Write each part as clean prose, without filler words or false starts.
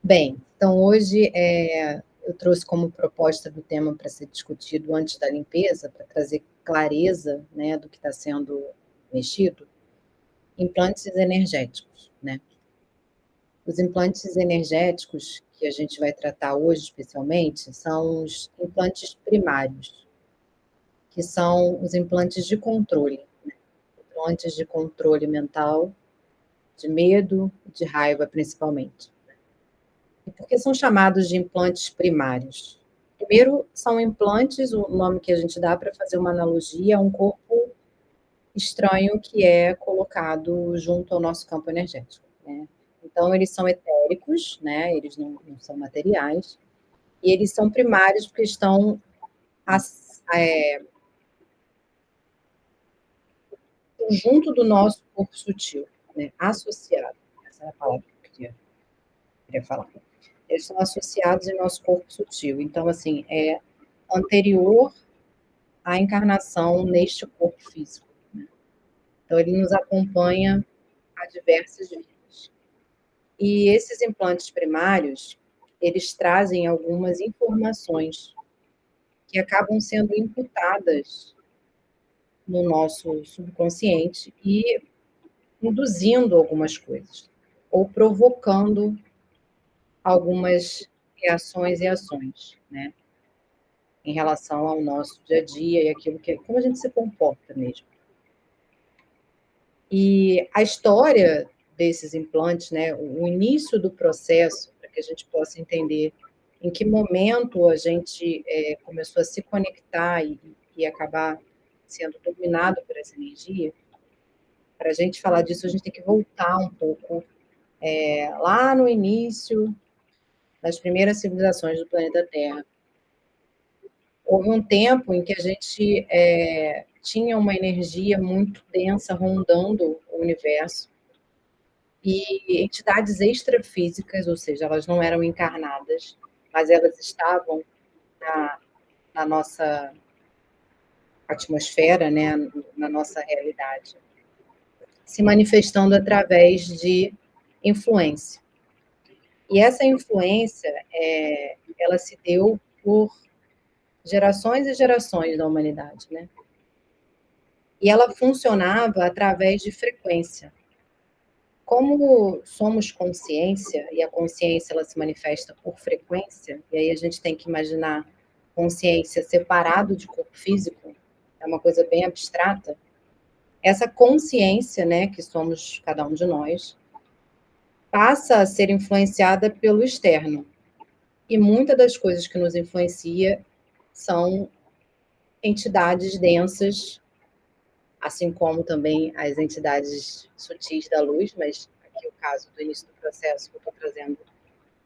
Bem, então hoje eu trouxe como proposta do tema para ser discutido antes da limpeza, para trazer clareza, né, do que está sendo mexido, implantes energéticos, né. Os implantes energéticos que a gente vai tratar hoje especialmente são os implantes primários, que são os implantes de controle, implantes de controle mental, de medo, de raiva principalmente. E por que são chamados de implantes primários? Primeiro, são implantes, o nome que a gente dá para fazer uma analogia a um corpo estranho que é colocado junto ao nosso campo energético, né. Então eles são etéricos, né, eles não são materiais, e eles são primários porque estão junto do nosso corpo sutil, né, associado, essa é a palavra que eu queria falar. Eles são associados em nosso corpo sutil, então assim, é anterior à encarnação neste corpo físico, né. Então ele nos acompanha há diversas vidas. E esses implantes primários, eles trazem algumas informações que acabam sendo imputadas no nosso subconsciente e induzindo algumas coisas, ou provocando algumas reações e ações, né, em relação ao nosso dia a dia e aquilo que como a gente se comporta mesmo. E a história desses implantes, né, o início do processo, para que a gente possa entender em que momento a gente, começou a se conectar e acabar sendo dominado por essa energia, para a gente falar disso, a gente tem que voltar um pouco, lá no início das primeiras civilizações do planeta Terra. Houve um tempo em que a gente, tinha uma energia muito densa rondando o universo, e entidades extrafísicas, ou seja, elas não eram encarnadas, mas elas estavam na na nossa atmosfera, né, na nossa realidade, se manifestando através de influência. E essa influência, ela se deu por gerações e gerações da humanidade, né. E ela funcionava através de frequência. Como somos consciência, e a consciência ela se manifesta por frequência, e aí a gente tem que imaginar consciência separado de corpo físico, é uma coisa bem abstrata. Essa consciência, né, que somos cada um de nós, passa a ser influenciada pelo externo. E muitas das coisas que nos influencia são entidades densas, assim como também as entidades sutis da luz, mas aqui o caso do início do processo que eu estou trazendo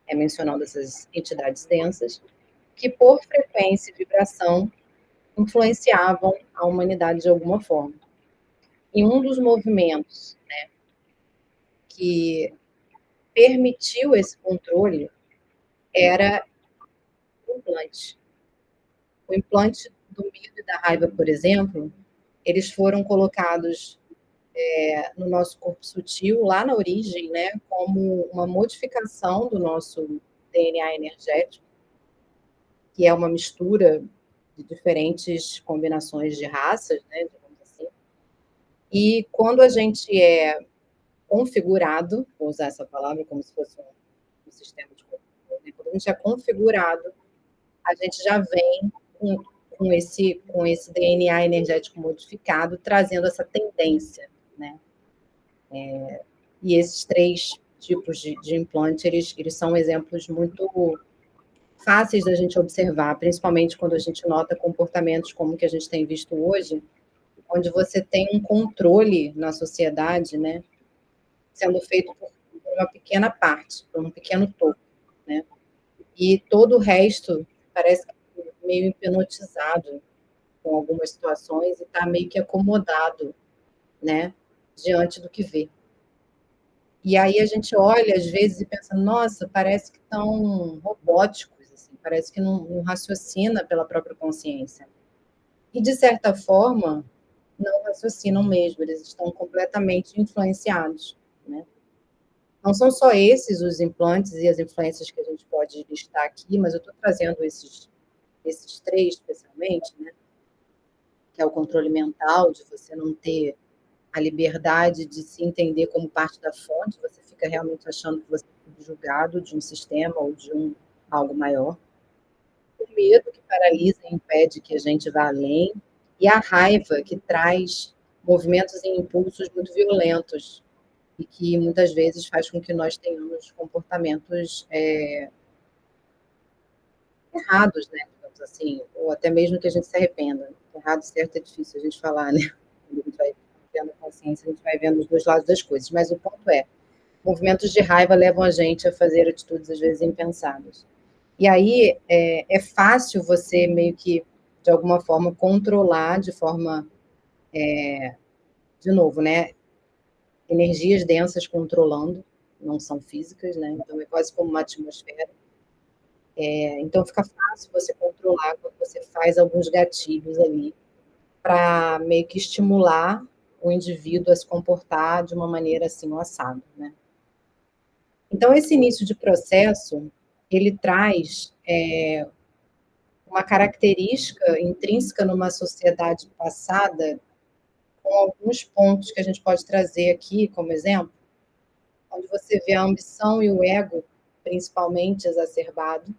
é mencionando essas entidades densas, que por frequência e vibração influenciavam a humanidade de alguma forma. E um dos movimentos, né, que permitiu esse controle era o implante. O implante do medo e da raiva, por exemplo, eles foram colocados no nosso corpo sutil, lá na origem, né, como uma modificação do nosso DNA energético, que é uma mistura de diferentes combinações de raças, né, digamos assim. E quando a gente é configurado, vou usar essa palavra como se fosse um sistema de computador, né, quando a gente é configurado, a gente já vem com com esse DNA energético modificado, trazendo essa tendência, né. E esses 3 tipos de implante, eles são exemplos muito fáceis da gente observar, principalmente quando a gente nota comportamentos como o que a gente tem visto hoje, onde você tem um controle na sociedade, né, sendo feito por uma pequena parte, por um pequeno topo, né, e todo o resto parece meio hipnotizado com algumas situações e está meio que acomodado, né, diante do que vê. E aí a gente olha às vezes e pensa: "Nossa, parece que estão robóticos, assim, parece que não raciocina pela própria consciência". E de certa forma, não raciocinam mesmo, eles estão completamente influenciados, né. Não são só esses os implantes e as influências que a gente pode listar aqui, mas eu estou trazendo esses três especialmente, né? Que é o controle mental, de você não ter a liberdade de se entender como parte da fonte, você fica realmente achando que você é subjugado de um sistema ou de algo maior. O medo que paralisa e impede que a gente vá além, e a raiva que traz movimentos e impulsos muito violentos e que muitas vezes faz com que nós tenhamos comportamentos errados, né? Digamos assim, ou até mesmo que a gente se arrependa. Errado, certo, é difícil a gente falar, né? Quando a gente vai tendo consciência, a gente vai vendo os dois lados das coisas. Mas o ponto é, movimentos de raiva levam a gente a fazer atitudes, às vezes, impensadas. E aí é fácil você meio que, de alguma forma, controlar de forma, de novo, né? Energias densas controlando, não são físicas, né? Então é quase como uma atmosfera. Então fica fácil você controlar quando você faz alguns gatilhos ali para meio que estimular o indivíduo a se comportar de uma maneira assim, um assado, né? Então esse início de processo, ele traz uma característica intrínseca numa sociedade passada, com alguns pontos que a gente pode trazer aqui como exemplo, onde você vê a ambição e o ego, principalmente exacerbado,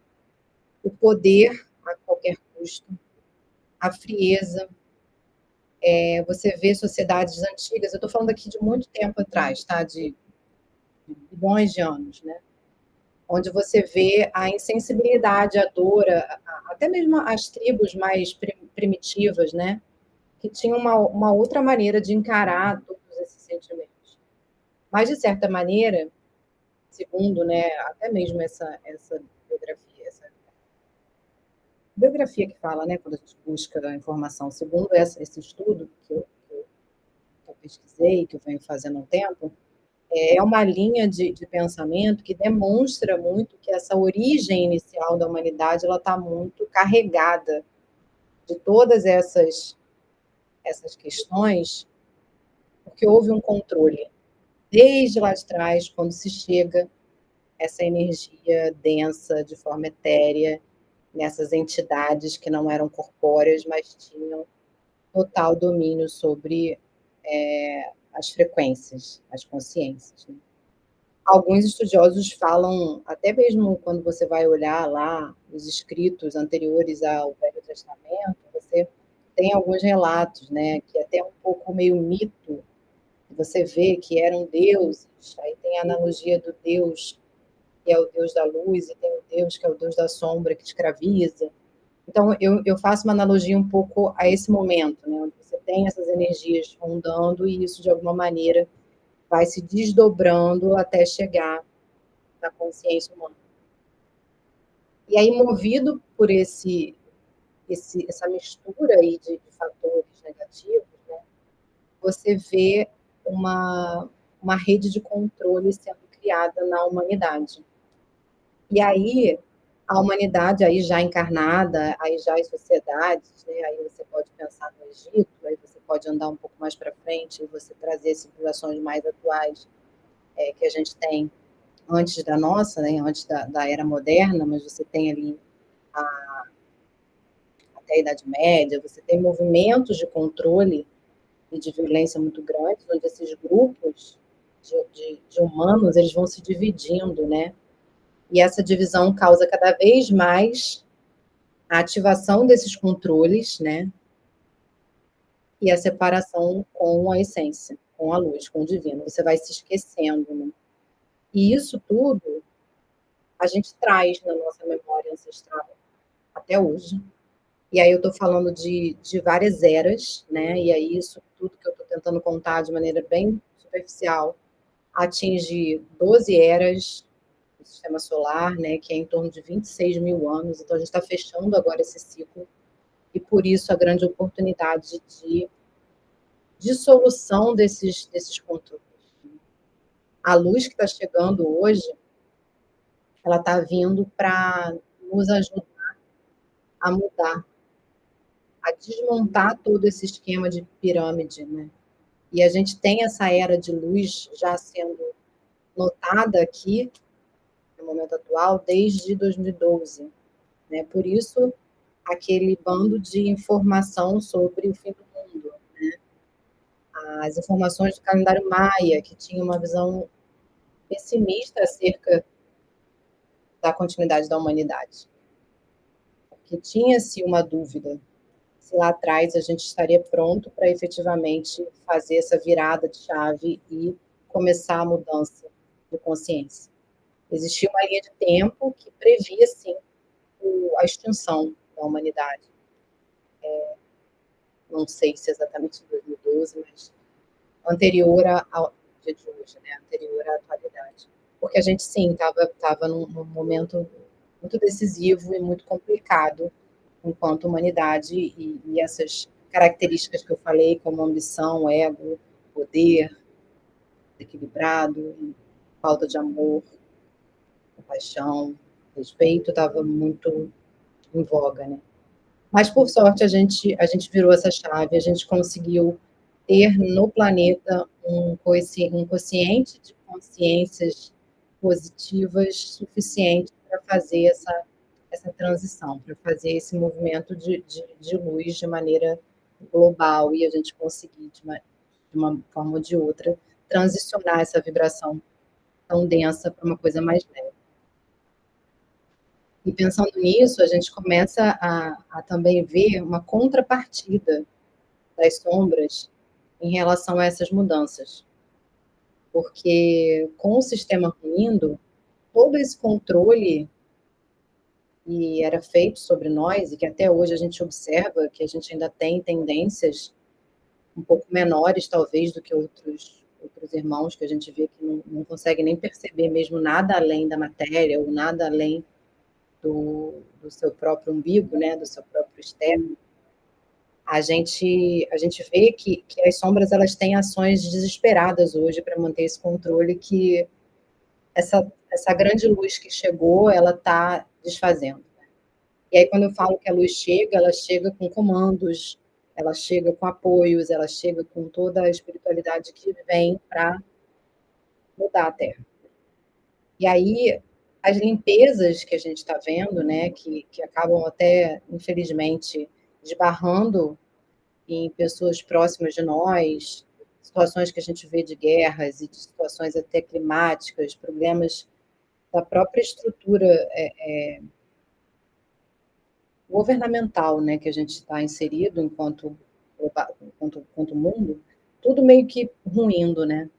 o poder a qualquer custo, a frieza. Você vê sociedades antigas, eu estou falando aqui de muito tempo atrás, tá? De bilhões de anos, né? Onde você vê a insensibilidade, a dor, até mesmo as tribos mais primitivas, né? Que tinham uma outra maneira de encarar todos esses sentimentos. Mas, de certa maneira, segundo, né, até mesmo essa biografia que fala, né, quando a gente busca a informação, segundo esse estudo que eu pesquisei, que eu venho fazendo há um tempo, é uma linha de pensamento que demonstra muito que essa origem inicial da humanidade ela está muito carregada de todas essas questões, porque houve um controle desde lá de trás, quando se chega essa energia densa de forma etérea nessas entidades que não eram corpóreas, mas tinham total domínio sobre as frequências, as consciências, né? Alguns estudiosos falam, até mesmo quando você vai olhar lá os escritos anteriores ao Velho Testamento, você tem alguns relatos, né, que até um pouco meio mito, você vê que eram deuses, aí tem a analogia do Deus que é o Deus da luz, e tem o Deus que é o Deus da sombra, que escraviza. Então, eu faço uma analogia um pouco a esse momento, né, onde você tem essas energias rondando e isso, de alguma maneira, vai se desdobrando até chegar na consciência humana. E aí, movido por essa mistura aí de fatores negativos, né, você vê uma rede de controle sendo criada na humanidade. E aí, a humanidade aí já encarnada, aí já as sociedades, né, aí você pode pensar no Egito, aí você pode andar um pouco mais para frente e você trazer civilizações mais atuais que a gente tem antes da nossa, né, antes da era moderna, mas você tem ali até a Idade Média, você tem movimentos de controle e de violência muito grandes, onde esses grupos de humanos eles vão se dividindo, né? E essa divisão causa cada vez mais a ativação desses controles, né? E a separação com a essência, com a luz, com o divino. Você vai se esquecendo, né? E isso tudo a gente traz na nossa memória ancestral até hoje. E aí eu estou falando de várias eras, né? E aí isso tudo que eu estou tentando contar de maneira bem superficial atinge 12 eras do sistema solar, né? Que é em torno de 26 mil anos. Então a gente está fechando agora esse ciclo e por isso a grande oportunidade de dissolução desses controles. A luz que está chegando hoje, ela está vindo para nos ajudar a mudar, a desmontar todo esse esquema de pirâmide, né? E a gente tem essa era de luz já sendo notada aqui, no momento atual, desde 2012, né? Por isso, aquele bando de informação sobre o fim do mundo, né? As informações do calendário maia, que tinha uma visão pessimista acerca da continuidade da humanidade, porque tinha-se uma dúvida se lá atrás a gente estaria pronto para efetivamente fazer essa virada de chave e começar a mudança de consciência. Existia uma linha de tempo que previa, sim, a extinção da humanidade. Não sei se exatamente em 2012, mas anterior ao dia de hoje, né? Anterior à atualidade. Porque a gente, sim, estava num momento muito decisivo e muito complicado enquanto humanidade, e essas características que eu falei, como ambição, ego, poder, equilibrado, falta de amor, compaixão, respeito, estava muito em voga, né? Mas, por sorte, a gente virou essa chave, a gente conseguiu ter no planeta um quociente de consciências positivas suficiente para fazer essa transição, para fazer esse movimento de luz de maneira global e a gente conseguir, de uma forma ou de outra, transicionar essa vibração tão densa para uma coisa mais leve. E pensando nisso, a gente começa a também ver uma contrapartida das sombras em relação a essas mudanças. Porque com o sistema ruindo, todo esse controle que era feito sobre nós, e que até hoje a gente observa que a gente ainda tem tendências um pouco menores, talvez, do que outros irmãos, que a gente vê que não consegue nem perceber mesmo nada além da matéria, ou nada além do seu próprio umbigo, né, do seu próprio externo. A gente vê que as sombras, elas têm ações desesperadas hoje para manter esse controle que essa grande luz que chegou, ela está desfazendo. E aí, quando eu falo que a luz chega, ela chega com comandos, ela chega com apoios, ela chega com toda a espiritualidade que vem para mudar a Terra. E aí, as limpezas que a gente está vendo, né, que acabam até, infelizmente, esbarrando em pessoas próximas de nós, situações que a gente vê de guerras e de situações até climáticas, problemas da própria estrutura governamental, né, que a gente está inserido enquanto mundo, tudo meio que ruindo, né?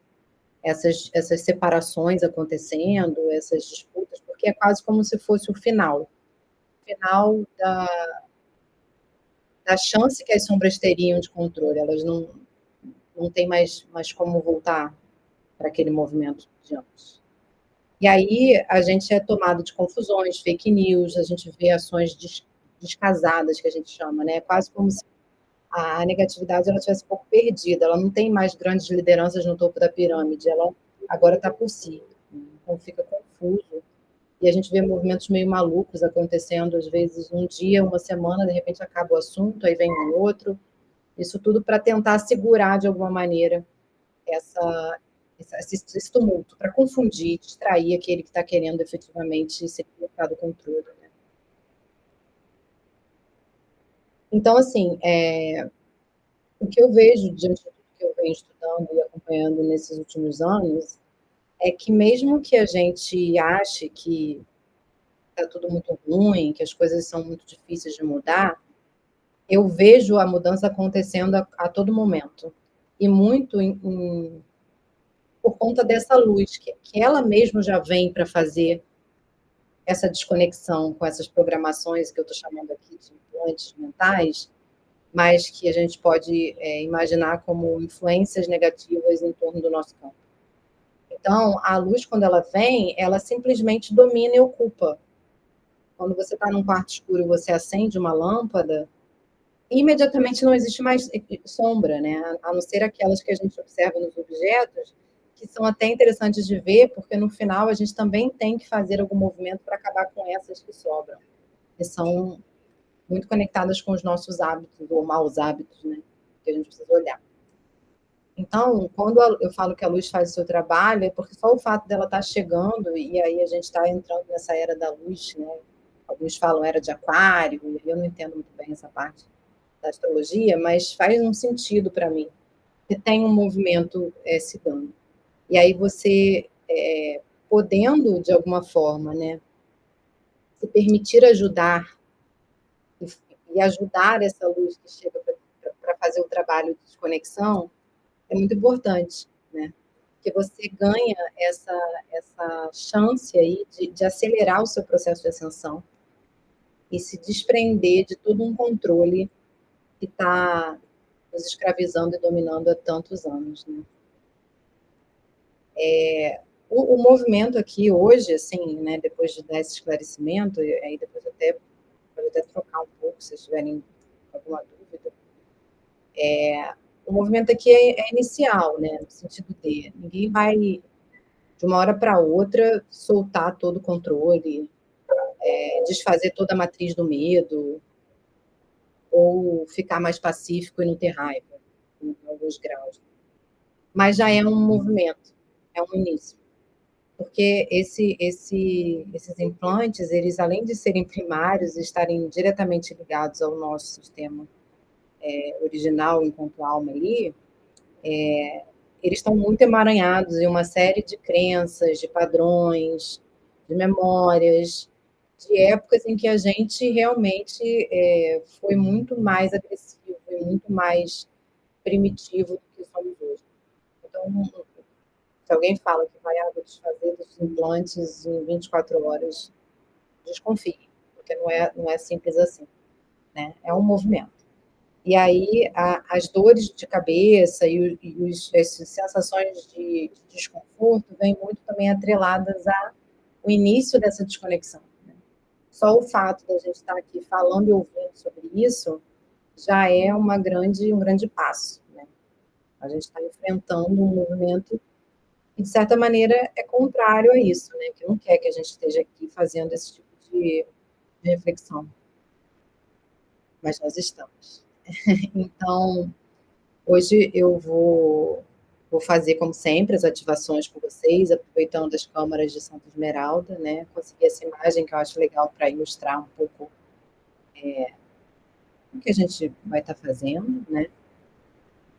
Essas separações acontecendo, essas disputas, porque é quase como se fosse o final da chance que as sombras teriam de controle. Elas não têm mais como voltar para aquele movimento de antes. E aí a gente é tomado de confusões, fake news, a gente vê ações descasadas, que a gente chama, né? Quase como se a negatividade ela tivesse um pouco perdida, ela não tem mais grandes lideranças no topo da pirâmide, ela agora está por si, então fica confuso. E a gente vê movimentos meio malucos acontecendo, às vezes um dia, uma semana, de repente acaba o assunto, aí vem um outro. Isso tudo para tentar segurar de alguma maneira esse tumulto, para confundir, distrair aquele que está querendo efetivamente ser colocado do controle. Né? Então, assim, o que eu vejo diante de tudo que eu venho estudando e acompanhando nesses últimos anos é que mesmo que a gente ache que está tudo muito ruim, que as coisas são muito difíceis de mudar, eu vejo a mudança acontecendo a todo momento. E muito por conta dessa luz, que ela mesma já vem para fazer essa desconexão com essas programações que eu estou chamando aqui de implantes mentais, mas que a gente pode imaginar como influências negativas em torno do nosso campo. Então, a luz, quando ela vem, ela simplesmente domina e ocupa. Quando você está num quarto escuro e você acende uma lâmpada, imediatamente não existe mais sombra, né? A não ser aquelas que a gente observa nos objetos, que são até interessantes de ver, porque no final a gente também tem que fazer algum movimento para acabar com essas que sobram, que são muito conectadas com os nossos hábitos, ou maus hábitos, né? Que a gente precisa olhar. Então, quando eu falo que a luz faz o seu trabalho, é porque só o fato dela estar chegando, e aí a gente está entrando nessa era da luz, né? Alguns falam era de aquário, eu não entendo muito bem essa parte da astrologia, mas faz um sentido para mim, que tem um movimento se dando. E aí você, podendo, de alguma forma, né, se permitir ajudar e ajudar essa luz que chega para fazer o trabalho de desconexão, é muito importante, né? Porque você ganha essa chance aí de acelerar o seu processo de ascensão e se desprender de todo um controle que está nos escravizando e dominando há tantos anos, né? O movimento aqui hoje, assim, né, depois de dar esse esclarecimento, e aí depois pode até trocar um pouco, se vocês tiverem alguma dúvida, o movimento aqui é inicial, né, no sentido de ninguém vai, de uma hora para outra, soltar todo o controle, desfazer toda a matriz do medo, ou ficar mais pacífico e não ter raiva, em alguns graus. Mas já é um movimento, é um início. Porque esses implantes, eles, além de serem primários e estarem diretamente ligados ao nosso sistema original, enquanto alma ali, eles estão muito emaranhados em uma série de crenças, de padrões, de memórias, de épocas em que a gente realmente foi muito mais agressivo e muito mais primitivo do que somos hoje. Então, se alguém fala que vai desfazer dos implantes em 24 horas, desconfie, porque não é simples assim, né? É um movimento. E aí, as dores de cabeça as sensações de desconforto vêm muito também atreladas ao início dessa desconexão, né? Só o fato da gente estar aqui falando e ouvindo sobre isso já é um grande passo, né? A gente está enfrentando um movimento que, de certa maneira, é contrário a isso, né? Que não quer que a gente esteja aqui fazendo esse tipo de reflexão. Mas nós estamos. Então, hoje eu vou fazer, como sempre, as ativações com vocês, aproveitando as câmaras de Santa Esmeralda, né? Consegui essa imagem que eu acho legal para ilustrar um pouco o que a gente vai estar fazendo, né?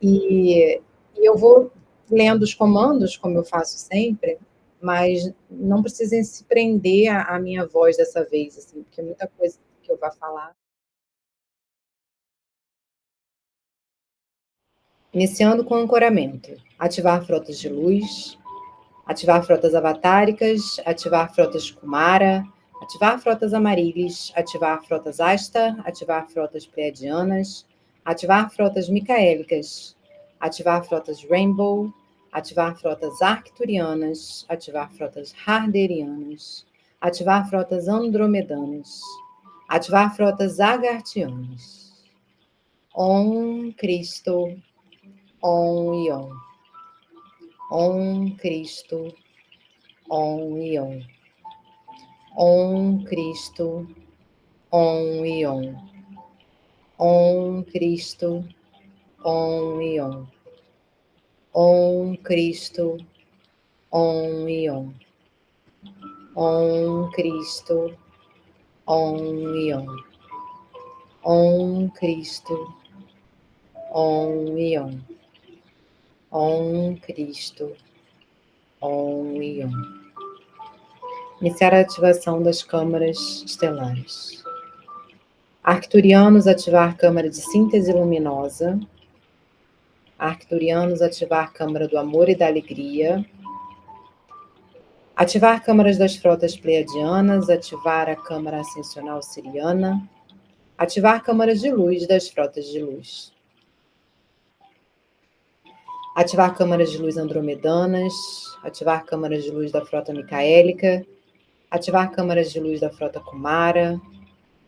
E eu vou lendo os comandos, como eu faço sempre, mas não precisem se prender à minha voz dessa vez, assim, porque muita coisa que eu vou falar. Iniciando com ancoramento. Ativar frotas de luz, ativar frotas avatáricas, ativar frotas Kumara, ativar frotas Amarilis, ativar frotas Asta, ativar frotas Pleiadianas, ativar frotas Micaélicas, ativar frotas Rainbow, ativar frotas Arcturianas, ativar frotas Harderianas, ativar frotas Andromedanas, ativar frotas Agartianas. Om Cristo, Om Ion. Om Cristo, Om Ion. Om Cristo, Om Ion. Om Cristo, Om Ion. Om Cristo, Om Ion. Om Cristo, Om Ion. Om Cristo, Om Ion. Om Cristo, Om Ion. Iniciar a ativação das câmaras estelares. Arcturianos ativar câmara de síntese luminosa. Arcturianos ativar câmara do amor e da alegria. Ativar câmaras das frotas pleiadianas, ativar a câmara ascensional siriana. Ativar câmaras de luz das frotas de luz. Ativar câmaras de luz andromedanas. Ativar câmaras de luz da frota micaélica. Ativar câmaras de luz da frota Kumara.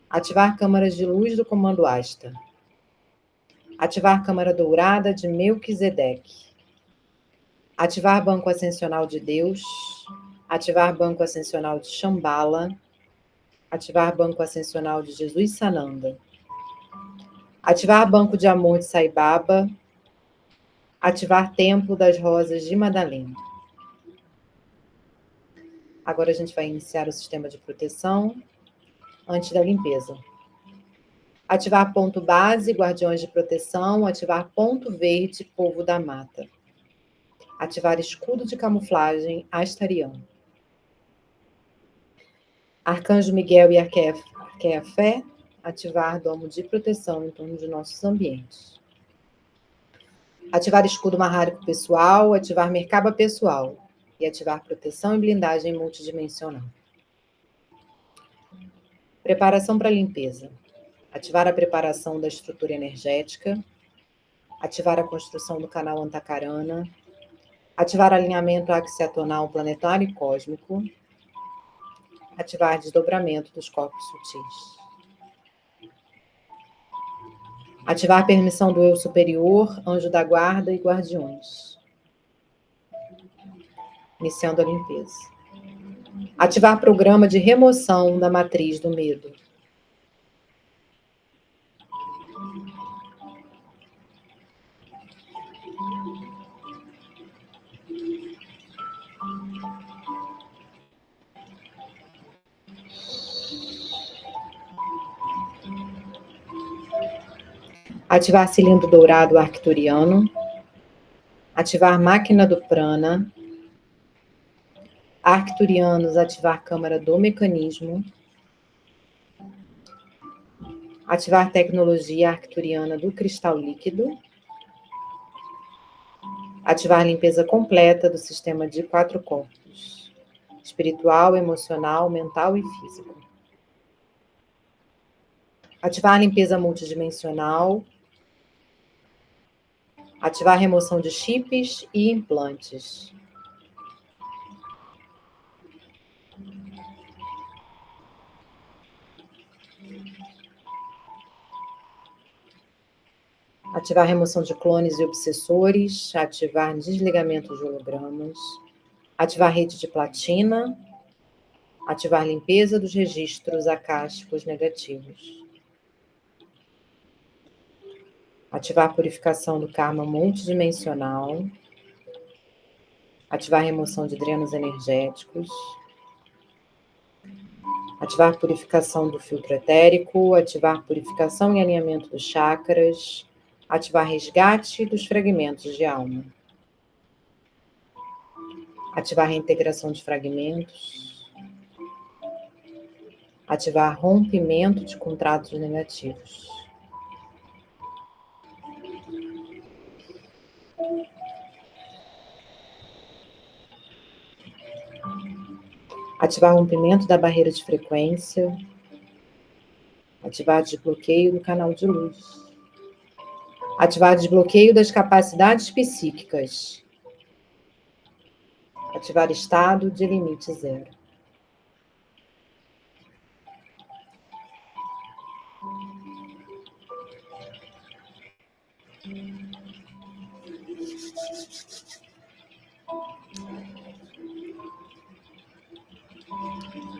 Ativar câmaras de luz do comando Asta. Ativar câmara dourada de Melquisedeque. Ativar banco ascensional de Deus. Ativar banco ascensional de Shambhala. Ativar banco ascensional de Jesus Sananda. Ativar banco de amor de Sai Baba. Ativar Templo das Rosas de Madalena. Agora a gente vai iniciar o sistema de proteção antes da limpeza. Ativar ponto base, guardiões de proteção. Ativar ponto verde, povo da mata. Ativar escudo de camuflagem, astariano. Arcanjo Miguel e Arqueia Fé. Ativar domo de proteção em torno de nossos ambientes. Ativar escudo marrárico pessoal. Ativar Merkaba pessoal. E ativar proteção e blindagem multidimensional. Preparação para limpeza. Ativar a preparação da estrutura energética. Ativar a construção do canal Antacarana. Ativar alinhamento axiatonal planetário e cósmico. Ativar desdobramento dos corpos sutis. Ativar permissão do eu superior, anjo da guarda e guardiões. Iniciando a limpeza. Ativar programa de remoção da matriz do medo. Ativar cilindro dourado arcturiano. Ativar máquina do prana. Arcturianos, ativar câmara do mecanismo. Ativar tecnologia arcturiana do cristal líquido. Ativar limpeza completa do sistema de 4 corpos. Espiritual, emocional, mental e físico. Ativar limpeza multidimensional. Ativar remoção de chips e implantes. Ativar remoção de clones e obsessores. Ativar desligamento de hologramas. Ativar rede de platina. Ativar limpeza dos registros acásticos negativos. Ativar purificação do karma multidimensional. Ativar remoção de drenos energéticos. Ativar purificação do filtro etérico. Ativar purificação e alinhamento dos chakras. Ativar resgate dos fragmentos de alma. Ativar reintegração de fragmentos. Ativar rompimento de contratos negativos. Ativar rompimento da barreira de frequência. Ativar desbloqueio do canal de luz. Ativar desbloqueio das capacidades psíquicas. Ativar estado de limite zero.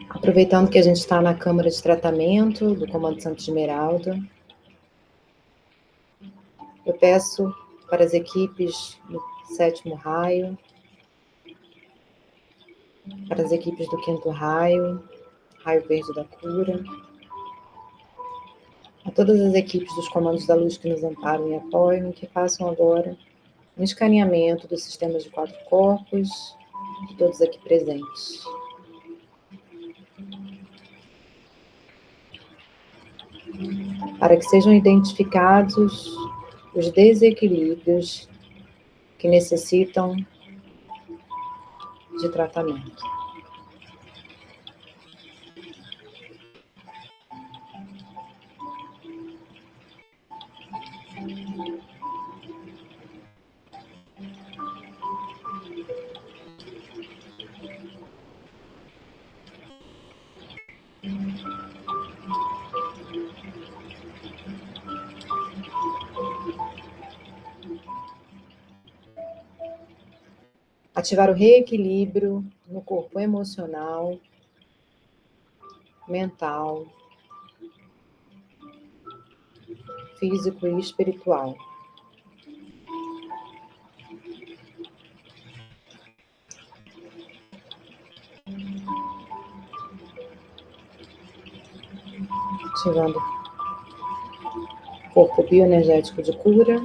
Aproveitando que a gente está na câmara de tratamento do Comando Santo Esmeralda, eu peço para as equipes do 7º raio, para as equipes do 5º raio, raio verde da cura, a todas as equipes dos comandos da luz que nos amparam e apoiam, que façam agora um escaneamento dos sistemas de 4 corpos, de todos aqui presentes. Para que sejam identificados os desequilíbrios que necessitam de tratamento. Ativar o reequilíbrio no corpo emocional, mental, físico e espiritual. Ativando o corpo bioenergético de cura.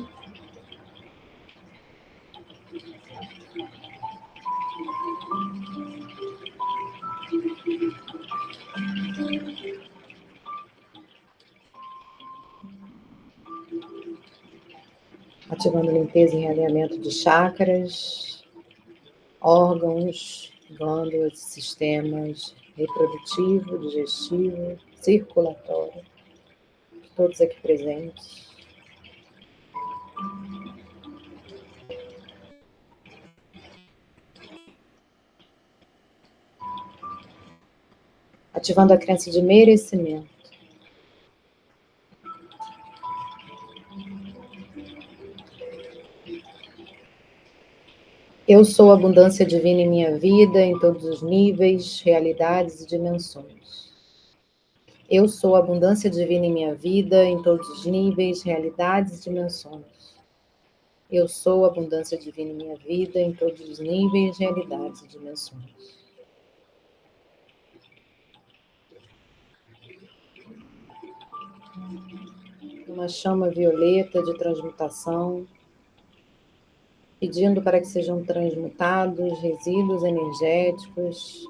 Ativando limpeza e realinhamento de chakras, órgãos, glândulas, sistemas reprodutivo, digestivo, circulatório, todos aqui presentes. Ativando a crença de merecimento. Eu sou abundância divina em minha vida, em todos os níveis, realidades e dimensões. Eu sou abundância divina em minha vida, em todos os níveis, realidades e dimensões. Eu sou abundância divina em minha vida, em todos os níveis, realidades e dimensões. Uma chama violeta de transmutação, pedindo para que sejam transmutados resíduos energéticos,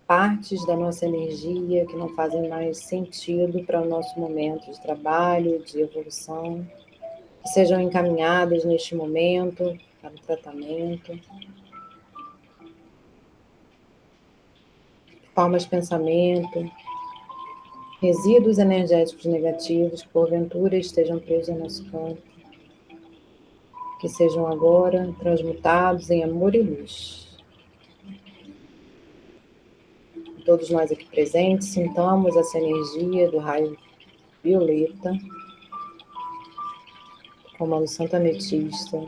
partes da nossa energia que não fazem mais sentido para o nosso momento de trabalho, de evolução, que sejam encaminhadas neste momento para o tratamento. Formas de pensamento, resíduos energéticos negativos que porventura estejam presos no nosso campo, que sejam agora transmutados em amor e luz. Todos nós aqui presentes sintamos essa energia do raio violeta, comando Santa Ametista,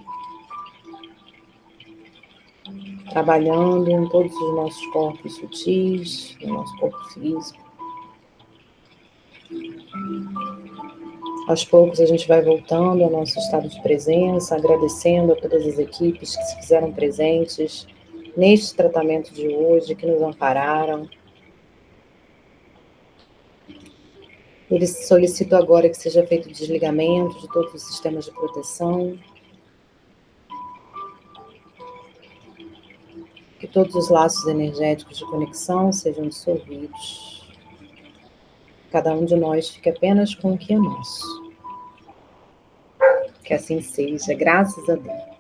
trabalhando em todos os nossos corpos sutis, no nosso corpo físico. Aos poucos a gente vai voltando ao nosso estado de presença, agradecendo a todas as equipes que se fizeram presentes neste tratamento de hoje, que nos ampararam. Eles solicitam agora que seja feito o desligamento de todos os sistemas de proteção, que todos os laços energéticos de conexão sejam dissolvidos. Cada um de nós fique apenas com o que é nosso. Que assim seja, graças a Deus.